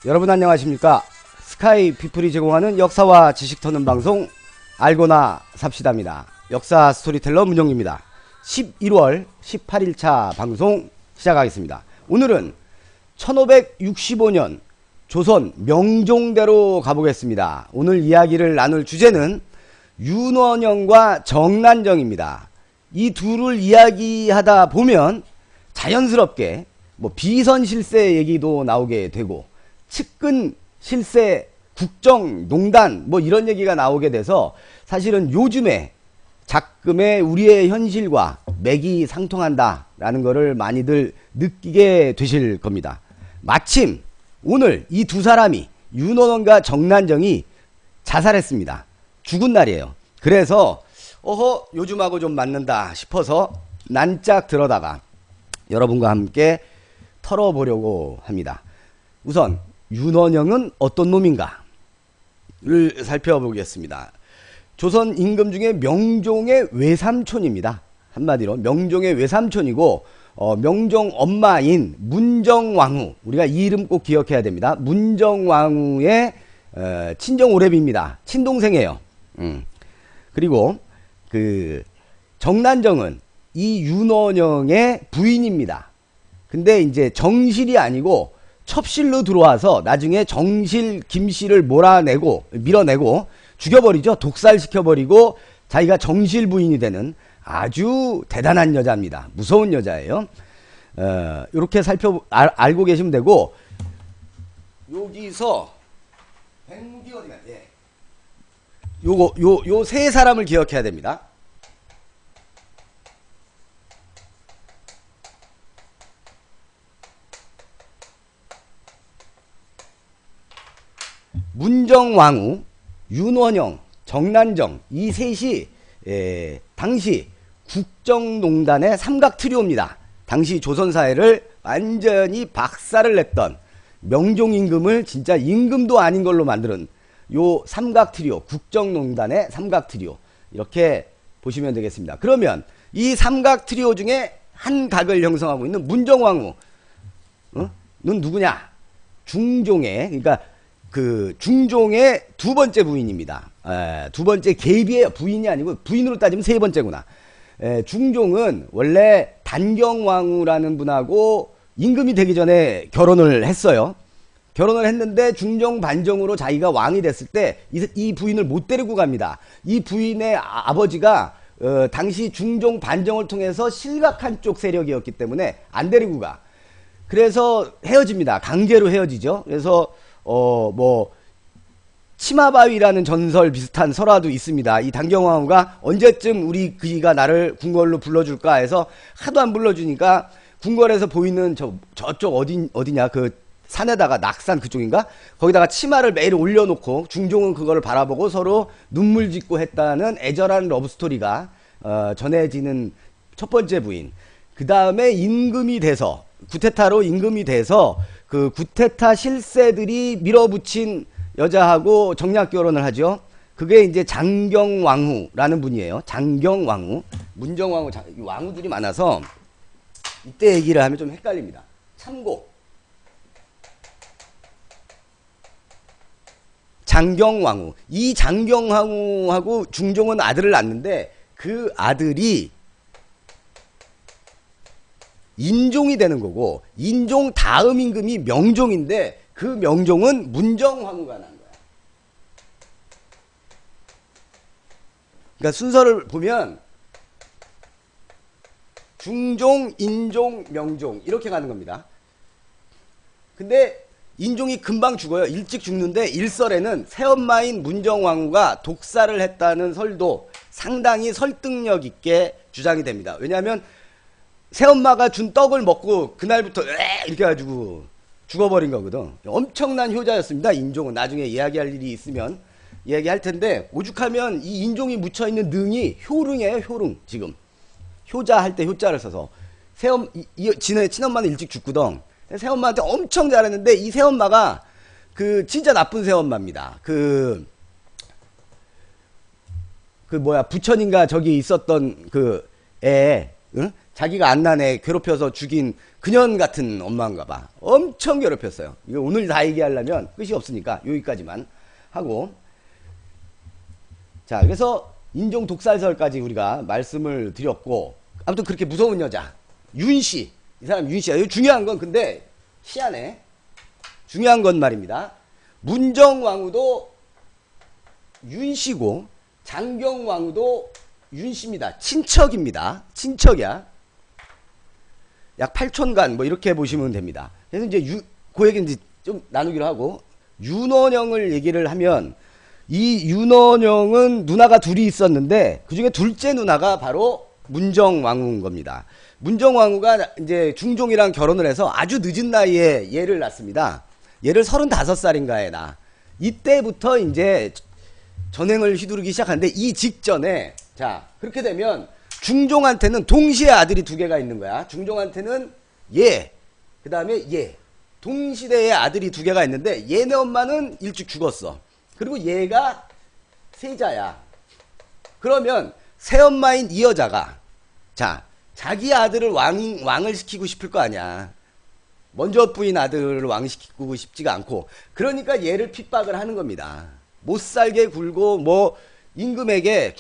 여러분 안녕하십니까. 스카이 피플이 제공하는 역사와 지식 터는 방송 알고나 삽시다입니다. 역사 스토리텔러 문영기입니다. 11월 18일차 방송 시작하겠습니다. 오늘은 1565년 조선 명종대로 가보겠습니다. 오늘 이야기를 나눌 주제는 윤원영과 정난정입니다. 이 둘을 이야기하다 보면 자연스럽게 비선실세 얘기도 나오게 되고 측근 실세 국정농단 이런 얘기가 나오게 돼서 사실은 요즘에 작금의 우리의 현실과 맥이 상통한다라는 것을 많이들 느끼게 되실 겁니다. 마침 오늘 이 두 사람이 윤원원과 정난정이 자살했습니다. 죽은 날이에요. 그래서 요즘하고 좀 맞는다 싶어서 난짝 들어다가 여러분과 함께 털어보려고 합니다. 우선 윤원영은 어떤 놈인가를 살펴보겠습니다. 조선 임금 중에 명종의 외삼촌입니다. 한마디로 명종의 외삼촌이고 명종 엄마인 문정왕후, 우리가 이 이름 꼭 기억해야 됩니다. 문정왕후의 친정 오래비입니다. 친동생이에요. 그리고 그 정난정은 이 윤원영의 부인입니다. 근데 이제 정실이 아니고 첩실로 들어와서 나중에 정실 김씨를 밀어내고 죽여버리죠. 독살시켜버리고 자기가 정실 부인이 되는 아주 대단한 여자입니다. 무서운 여자예요. 이렇게 알고 계시면 되고, 여기서 백무기 어디가? 예. 요 세 사람을 기억해야 됩니다. 문정왕후, 윤원영, 정난정, 이 셋이 당시 국정농단의 삼각트리오입니다. 당시 조선사회를 완전히 박살을 냈던 명종임금을 진짜 임금도 아닌 걸로 만드는 요 삼각트리오, 국정농단의 삼각트리오, 이렇게 보시면 되겠습니다. 그러면 이 삼각트리오 중에 한 각을 형성하고 있는 문정왕후 는 누구냐? 중종의, 그러니까 그 중종의 두 번째 부인입니다. 두 번째 계비예요. 부인이 아니고 부인으로 따지면 세 번째구나. 중종은 원래 단경왕후라는 분하고 임금이 되기 전에 결혼을 했어요. 결혼을 했는데 중종 반정으로 자기가 왕이 됐을 때 이 부인을 못 데리고 갑니다. 이 부인의 아버지가 당시 중종 반정을 통해서 실각한 쪽 세력이었기 때문에 안 데리고 가. 그래서 헤어집니다. 강제로 헤어지죠. 그래서 치마바위라는 전설 비슷한 설화도 있습니다. 이 단경왕후가 언제쯤 그이가 나를 궁궐로 불러줄까 해서 하도 안 불러주니까 궁궐에서 보이는 저쪽 어디냐, 그 산에다가 낙산 그쪽인가? 거기다가 치마를 매일 올려놓고 중종은 그거를 바라보고 서로 눈물 짓고 했다는 애절한 러브스토리가 전해지는 첫 번째 부인. 그 다음에 임금이 돼서, 구테타로 임금이 돼서 그 구테타 실세들이 밀어붙인 여자하고 정략 결혼을 하죠. 그게 이제 장경왕후라는 분이에요. 장경왕후, 문정왕후, 왕후들이 많아서 이때 얘기를 하면 좀 헷갈립니다. 참고 장경왕후, 이 장경왕후하고 중종은 아들을 낳는데 그 아들이 인종이 되는 거고, 인종 다음 임금이 명종인데 그 명종은 문정왕후가 난 거야. 그러니까 순서를 보면 중종, 인종, 명종 이렇게 가는 겁니다. 근데 인종이 금방 죽어요. 일찍 죽는데 일설에는 새엄마인 문정왕후가 독살을 했다는 설도 상당히 설득력 있게 주장이 됩니다. 왜냐하면 새엄마가 준 떡을 먹고 그날부터 이렇게 해가지고 죽어버린 거거든. 엄청난 효자였습니다. 인종은 나중에 이야기할 일이 있으면 이야기할 텐데, 오죽하면 이 인종이 묻혀있는 능이 효릉이에요. 효릉. 지금 효자 할 때 효자를 써서 친엄마는 일찍 죽거든. 새엄마한테 엄청 잘했는데 이 새엄마가 진짜 나쁜 새엄마입니다. 부천인가 저기 있었던 애, 응? 자기가 안난애 괴롭혀서 죽인 그년 같은 엄마인가 봐. 엄청 괴롭혔어요. 이거 오늘 다 얘기하려면 끝이 없으니까 여기까지만 하고. 자, 그래서 인종 독살설까지 우리가 말씀을 드렸고, 아무튼 그렇게 무서운 여자 윤씨, 이 사람 윤씨야. 이거 중요한 건 근데 희한해. 중요한 건 말입니다. 문정왕후도 윤씨고 장경왕후도 윤씨입니다. 친척입니다. 친척이야. 약 8촌간 뭐 이렇게 보시면 됩니다. 그래서 이제 그 얘기는 이제 좀 나누기로 하고, 윤원영을 얘기를 하면, 이 윤원영은 누나가 둘이 있었는데 그 중에 둘째 누나가 바로 문정왕후인 겁니다. 문정왕후가 이제 중종이랑 결혼을 해서 아주 늦은 나이에 얘를 낳습니다. 얘를 35살인가에 낳아. 이때부터 이제 전행을 휘두르기 시작하는데, 이 직전에, 자, 그렇게 되면 중종한테는 동시에 아들이 두 개가 있는 거야. 중종한테는 얘, 그 다음에 얘. 동시대에 아들이 두 개가 있는데 얘네 엄마는 일찍 죽었어. 그리고 얘가 세자야. 그러면 새엄마인 이 여자가, 자, 자기 아들을 왕을 시키고 싶을 거 아니야. 먼저 부인 아들을 왕시키고 싶지가 않고, 그러니까 얘를 핍박을 하는 겁니다. 못살게 굴고, 뭐 임금에게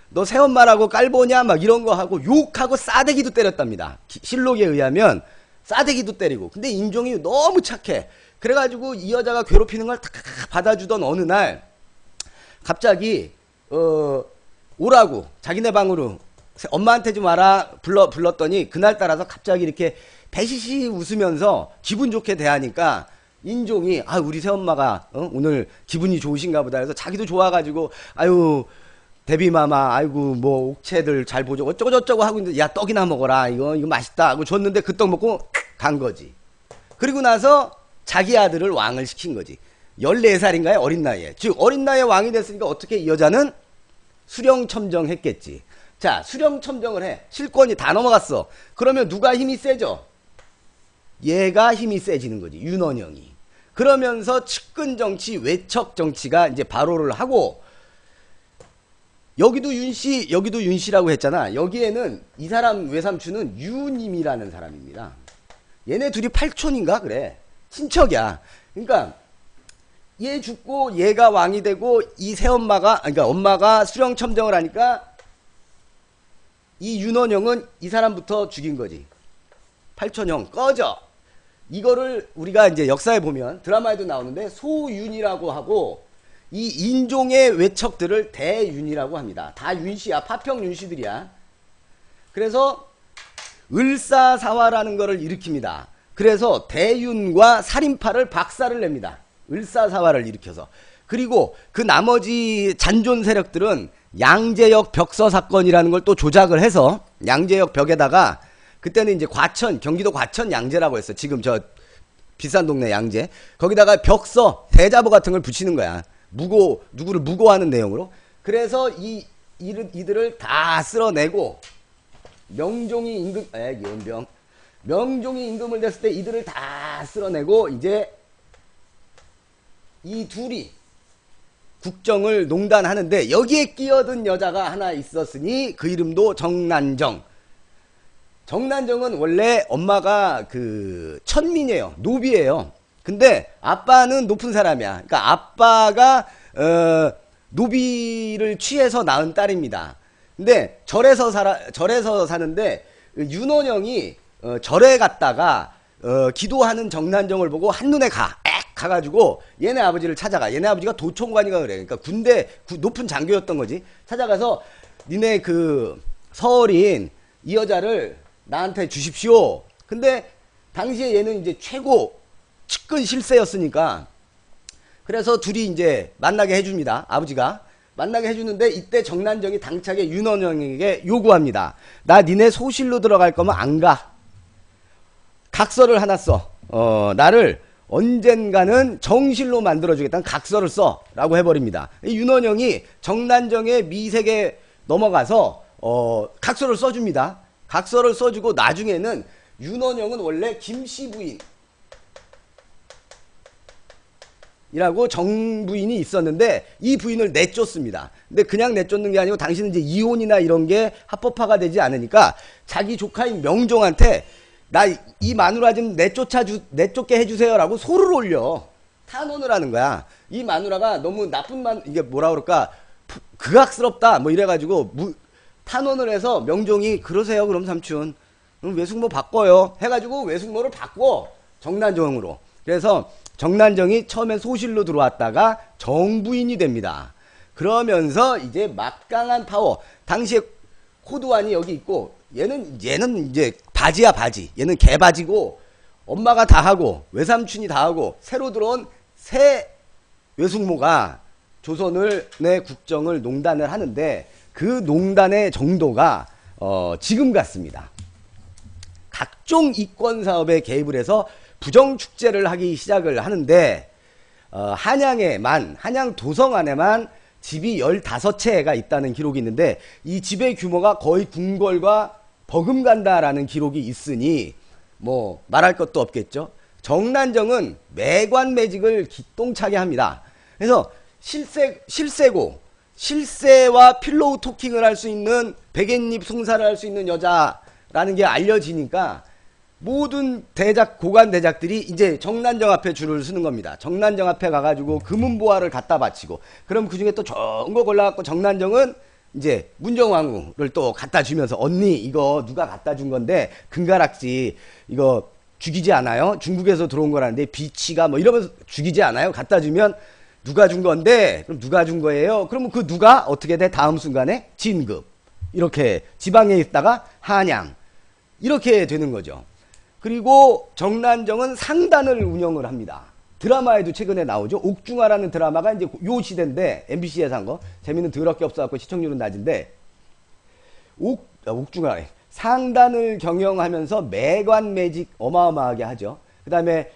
너 새엄마라고 깔보냐 막 이런 거 하고 욕하고 싸대기도 때렸답니다. 실록에 의하면 싸대기도 때리고. 근데 인종이 너무 착해. 그래가지고 이 여자가 괴롭히는 걸 다 받아주던 어느 날 갑자기 오라고 자기네 방으로 엄마한테 좀 와라 불렀더니, 그날따라서 갑자기 이렇게 배시시 웃으면서 기분 좋게 대하니까 인종이, 아, 우리 새엄마가 오늘 기분이 좋으신가 보다 해서 자기도 좋아가지고, 아유 데뷔마마, 아이고 뭐 옥체들 잘 보죠 어쩌고저쩌고 하고 있는데, 야 떡이나 먹어라, 이거 맛있다 하고 줬는데 그 떡 먹고 간 거지. 그리고 나서 자기 아들을 왕을 시킨 거지. 14살인가요? 어린 나이에. 즉 어린 나이에 왕이 됐으니까 어떻게 이 여자는 수령첨정 했겠지. 자, 수령첨정을 해. 실권이 다 넘어갔어. 그러면 누가 힘이 세죠? 얘가 힘이 세지는 거지. 윤원영이. 그러면서 측근 정치, 외척 정치가 이제 발호를 하고, 여기도 윤씨, 여기도 윤씨라고 했잖아. 여기에는 이 사람 외삼촌은 유님이라는 사람입니다. 얘네 둘이 8촌인가 그래. 친척이야. 그러니까 얘 죽고 얘가 왕이 되고, 이 새엄마가, 그러니까 엄마가 수령첨정을 하니까 이 윤원영은 이 사람부터 죽인 거지. 8촌형 꺼져. 이거를 우리가 이제 역사에 보면 드라마에도 나오는데 소윤이라고 하고, 이 인종의 외척들을 대윤이라고 합니다. 다 윤씨야. 파평 윤씨들이야. 그래서 을사사화라는 거를 일으킵니다. 그래서 대윤과 살인파를 박살을 냅니다. 을사사화를 일으켜서. 그리고 그 나머지 잔존 세력들은 양재역 벽서 사건이라는 걸 또 조작을 해서, 양재역 벽에다가, 그때는 이제 과천, 경기도 과천 양재라고 했어. 지금 저 비싼 동네 양재. 거기다가 벽서, 대자보 같은 걸 붙이는 거야. 누구를 무고하는 내용으로. 그래서 이들을 다 쓸어내고, 명종이 임금을 냈을 때 이들을 다 쓸어내고, 이제 이 둘이 국정을 농단하는데, 여기에 끼어든 여자가 하나 있었으니 그 이름도 정난정. 정난정은 원래 엄마가 그 천민이에요. 노비예요. 근데 아빠는 높은 사람이야. 그러니까 아빠가 노비를 취해서 낳은 딸입니다. 근데 절에서 사는데, 윤원영이 절에 갔다가 기도하는 정난정을 보고 한눈에 가가지고 얘네 아버지를 찾아가. 얘네 아버지가 도총관이가 그래. 그러니까 군대 높은 장교였던 거지. 찾아가서 니네 그 서얼인 이 여자를 나한테 주십시오. 근데 당시에 얘는 이제 최고 측근 실세였으니까, 그래서 둘이 이제 만나게 해줍니다. 아버지가 만나게 해주는데, 이때 정난정이 당차게 윤원영에게 요구합니다. 나 니네 소실로 들어갈 거면 안 가. 각서를 하나 써. 나를 언젠가는 정실로 만들어주겠다는 각서를 써 라고 해버립니다. 윤원영이 정난정의 미색에 넘어가서 각서를 써줍니다. 각서를 써주고, 나중에는 윤원영은 원래 김씨 부인, 이라고 정부인이 있었는데 이 부인을 내쫓습니다. 근데 그냥 내쫓는 게 아니고 당신은 이제 이혼이나 이런 게 합법화가 되지 않으니까 자기 조카인 명종한테 나 이 마누라 좀 내쫓게 해주세요라고 소를 올려. 탄원을 하는 거야. 이 마누라가 너무 이게 뭐라 그럴까 극악스럽다 뭐 이래가지고 탄원을 해서 명종이 그러세요 그럼 삼촌 그럼 외숙모 바꿔요 해가지고 외숙모를 바꿔 정난정으로. 그래서 정난정이 처음에 소실로 들어왔다가 정부인이 됩니다. 그러면서 이제 막강한 파워. 당시에 코드완이 여기 있고 얘는 이제 바지야 바지. 얘는 개바지고 엄마가 다 하고 외삼촌이 다 하고 새로 들어온 새 외숙모가 조선을 내 국정을 농단을 하는데 그 농단의 정도가 지금 같습니다. 각종 이권 사업에 개입을 해서 부정축제를 하기 시작을 하는데 한양 도성 안에만 집이 15채가 있다는 기록이 있는데 이 집의 규모가 거의 궁궐과 버금간다라는 기록이 있으니 뭐 말할 것도 없겠죠. 정난정은 매관매직을 기똥차게 합니다. 그래서 실세와 필로우 토킹을 할 수 있는 백엔잎 송사를 할 수 있는 여자라는 게 알려지니까 모든 고관 대작들이 이제 정난정 앞에 줄을 서는 겁니다. 정난정 앞에 가가지고 금은보화를 갖다 바치고 그럼 그 중에 또 좋은 거 골라갖고 정난정은 이제 문정왕후를 또 갖다 주면서 언니 이거 누가 갖다 준 건데 금가락지 이거 죽이지 않아요? 중국에서 들어온 거라는데 비치가 뭐 이러면서 죽이지 않아요? 갖다 주면 누가 준 건데 그럼 누가 준 거예요? 그러면 그 누가 어떻게 돼? 다음 순간에 진급 이렇게 지방에 있다가 한양 이렇게 되는 거죠. 그리고 정난정은 상단을 운영을 합니다. 드라마에도 최근에 나오죠. 옥중화라는 드라마가 이제 요 시대인데 MBC에서 한 거 재미는 더럽게 없어갖고 시청률은 낮은데 옥중화 상단을 경영하면서 매관매직 어마어마하게 하죠. 그 다음에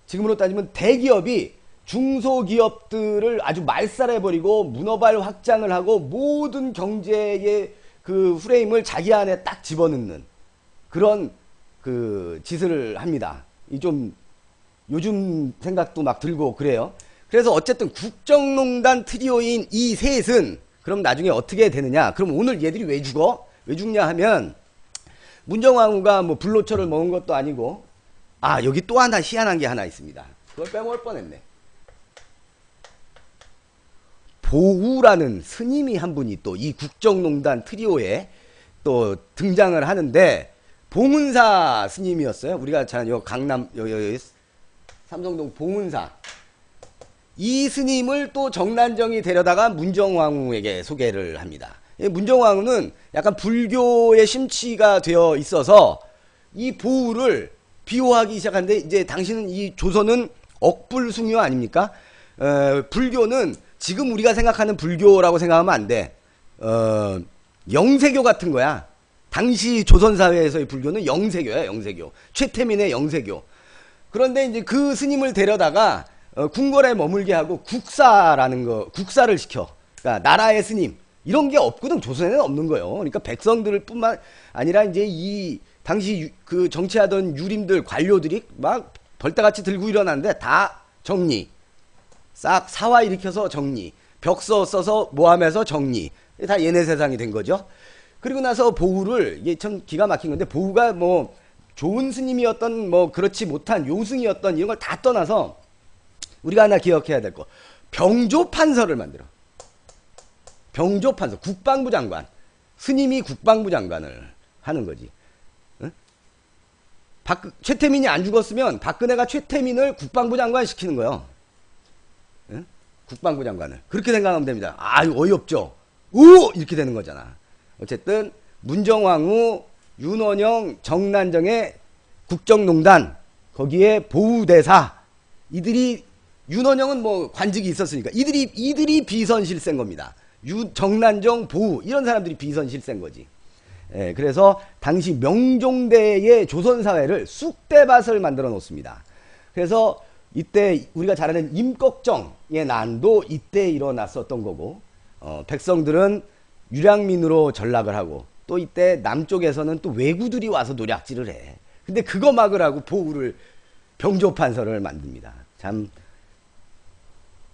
지금으로 따지면 대기업이 중소기업들을 아주 말살해버리고 문어발 확장을 하고 모든 경제의 그 프레임을 자기 안에 딱 집어넣는 그런 짓을 합니다. 이 좀 요즘 생각도 막 들고 그래요. 그래서 어쨌든 국정농단 트리오인 이 셋은 그럼 나중에 어떻게 되느냐? 그럼 오늘 얘들이 왜 죽어? 왜 죽냐 하면 문정왕후가 뭐 불로초를 먹은 것도 아니고 여기 또 하나 희한한 게 하나 있습니다. 그걸 빼먹을 뻔했네. 보우라는 스님이 한 분이 또 이 국정농단 트리오에 또 등장을 하는데 봉은사 스님이었어요. 우리가 잘 강남 여기 삼성동 봉은사 이 스님을 또 정난정이 데려다가 문정왕후에게 소개를 합니다. 문정왕후는 약간 불교의 심취가 되어 있어서 이 보우를 비호하기 시작하는데 이제 당신은 이 조선은 억불숭유 아닙니까? 불교는 지금 우리가 생각하는 불교라고 생각하면 안 돼. 영세교 같은 거야. 당시 조선사회에서의 불교는 영세교야, 영세교. 최태민의 영세교. 그런데 이제 그 스님을 데려다가 궁궐에 머물게 하고 국사를 시켜. 그러니까 나라의 스님. 이런 게 없거든. 조선에는 없는 거예요. 그러니까 백성들 뿐만 아니라 이제 이 당시 그 정치하던 유림들, 관료들이 막 벌떼같이 들고 일어났는데 다 정리. 싹 사화 일으켜서 정리. 벽서 써서 모함해서 정리. 다 얘네 세상이 된 거죠. 그리고 나서 보우를, 이게 참 기가 막힌 건데, 보우가 뭐 좋은 스님이었던 뭐 그렇지 못한 요승이었던 이런 걸 다 떠나서 우리가 하나 기억해야 될 거. 병조판서를 만들어. 병조판서. 국방부 장관. 스님이 국방부 장관을 하는 거지. 응? 최태민이 안 죽었으면 박근혜가 최태민을 국방부 장관 시키는 거예요. 응? 국방부 장관을. 그렇게 생각하면 됩니다. 어이없죠. 오! 이렇게 되는 거잖아. 어쨌든 문정왕후, 윤원영, 정난정의 국정농단, 거기에 보우대사, 이들이, 윤원영은 뭐 관직이 있었으니까 이들이 비선실세인 겁니다. 정난정, 보우 이런 사람들이 비선실세인 거지. 그래서 당시 명종대의 조선사회를 쑥대밭을 만들어 놓습니다. 그래서 이때 우리가 잘 아는 임꺽정의 난도 이때 일어났었던 거고, 백성들은 유량민으로 전락을 하고, 또 이때 남쪽에서는 또 왜구들이 와서 노략질을 해. 근데 그거 막으라고 보우를 병조판서를 만듭니다. 참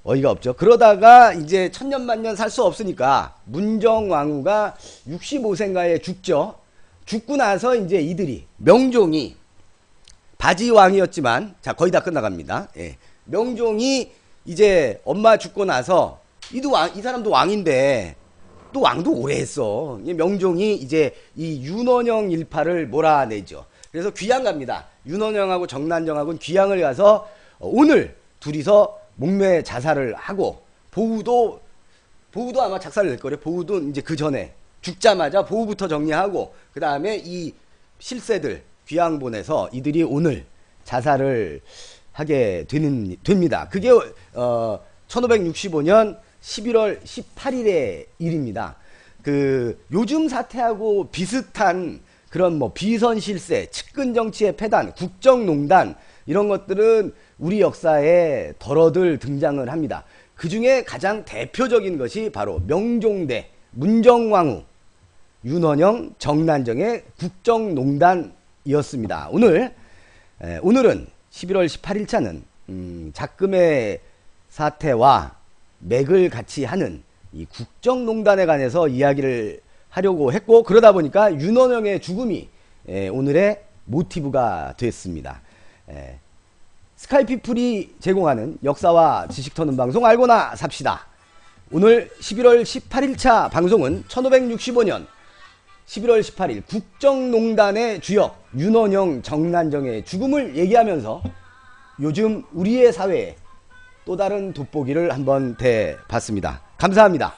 어이가 없죠. 그러다가 이제 천년만년 살 수 없으니까 문정왕후가 65세인가에 죽죠. 죽고 나서 이제 이들이 명종이 바지왕이었지만 자 거의 다 끝나갑니다. 예. 명종이 이제 엄마 죽고 나서 이 사람도 왕인데 또 왕도 오래 했어. 명종이 이제 이 윤원영 일파를 몰아내죠. 그래서 귀양 갑니다. 윤원영하고 정난정하고는 귀양을 가서 오늘 둘이서 목매 자살을 하고 보우도 아마 작살을 낼 거래. 보우도 이제 그 전에 죽자마자 보우부터 정리하고 그 다음에 이 실세들 귀양 보내서 이들이 오늘 자살을 하게 됩니다. 그게 1565년 11월 18일의 일입니다. 그 요즘 사태하고 비슷한 그런 뭐 비선실세, 측근정치의 폐단, 국정농단 이런 것들은 우리 역사에 덜어들 등장을 합니다. 그 중에 가장 대표적인 것이 바로 명종대 문정왕후 윤원영 정난정의 국정농단이었습니다. 오늘은 11월 18일자는 작금의 사태와 맥을 같이 하는 이 국정농단에 관해서 이야기를 하려고 했고 그러다 보니까 윤원영의 죽음이 오늘의 모티브가 됐습니다. 스카이피플이 제공하는 역사와 지식 터는 방송 알고나 삽시다. 오늘 11월 18일차 방송은 1565년 11월 18일 국정농단의 주역 윤원영 정난정의 죽음을 얘기하면서 요즘 우리의 사회에 또 다른 돋보기를 한번 대봤습니다. 감사합니다.